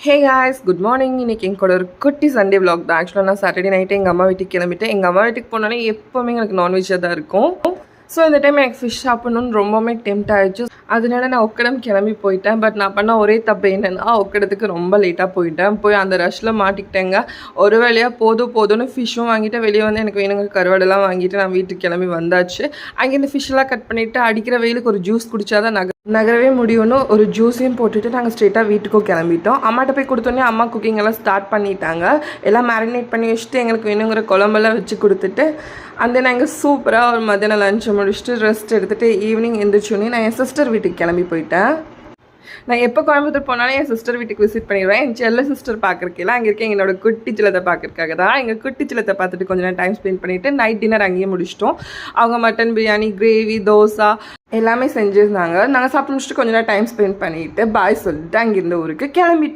Hey guys good morning. இன்றைக்கி எங்கூட ஒரு குட்டி சண்டே vlog தான். ஆக்சுவலாக நான் சாட்டர்டே நைட்டு எங்கள் அம்மா வீட்டுக்கு கிளம்பிட்டேன். எங்கள் அம்மா வீட்டுக்கு போனாலே எப்போவுமே எனக்கு நான்வெஜ்ஜாக தான் இருக்கும். ஸோ இந்த டைம் எனக்கு ஃபிஷ் சாப்பிட்ணுன்னு ரொம்பவுமே டெம்ட் ஆகிடுச்சு. அதனால நான் ஒக்கடம் கிளம்பி போயிட்டேன். பட் நான் பண்ண ஒரே தப்பு என்னென்னா ஒக்கடத்துக்கு ரொம்ப லேட்டாக போயிட்டேன். போய் அந்த ரஷ்ஷில் மாட்டிக்கிட்டேங்க. ஒரு வேளையாக போதும்னு ஃபிஷ்ஷும் வாங்கிட்டு வெளியே வந்து எனக்கு வேணுங்கிற கருவாடெல்லாம் வாங்கிட்டு நான் வீட்டுக்கு கிளம்பி வந்தாச்சு. அங்கே இந்த ஃபிஷ்ஷெல்லாம் கட் பண்ணிவிட்டு அடிக்கிற வெயிலுக்கு ஒரு ஜூஸ் குடித்தா தான் நகரவே முடியும்னு ஒரு ஜூஸையும் போட்டுட்டு நாங்கள் ஸ்ட்ரெயிட்டாக வீட்டுக்கும் கிளம்பிட்டோம். அம்மாட்ட போய் கொடுத்தோன்னே அம்மா குக்கிங் எல்லாம் ஸ்டார்ட் பண்ணிட்டாங்க. எல்லாம் மேரினேட் பண்ணி வச்சுட்டு எங்களுக்கு வேணுங்கிற குழம்பெல்லாம் வச்சு கொடுத்துட்டு அந்த நாங்கள் சூப்பராக ஒரு மதியானம் லஞ்சை முடிச்சுட்டு ரெஸ்ட் எடுத்துகிட்டு ஈவினிங் எழுந்திரிச்சோன்னே நான் என் சிஸ்டர் வீட்டுக்கு கிளம்பி போயிட்டேன். நான் எப்போ கோயம்புத்தூர் போனாலும் என் சிஸ்டர் வீட்டுக்கு விசிட் பண்ணிடுவேன். என் செல்ல சிஸ்டர் பார்க்குறக்கெல்லாம் அங்கே இருக்கேன் என்னோட குட்டி சிலத்தை பார்க்குறக்காக தான். எங்கள் குட்டி சிலத்தை பார்த்துட்டு கொஞ்சம் நேரம் டைம் ஸ்பெண்ட் பண்ணிவிட்டு நைட் டின்னர் அங்கேயே முடிச்சிட்டோம். அவங்க மட்டன் பிரியாணி, கிரேவி, தோசை எல்லாமே செஞ்சுருந்தாங்க. நாங்கள் சாப்பிட்டு முடிச்சுட்டு கொஞ்சம் நேரம் டைம் ஸ்பெண்ட் பண்ணிவிட்டு பாய் சொல்லிட்டு அங்கேருந்து ஊருக்கு கிளம்பிட்டோம்.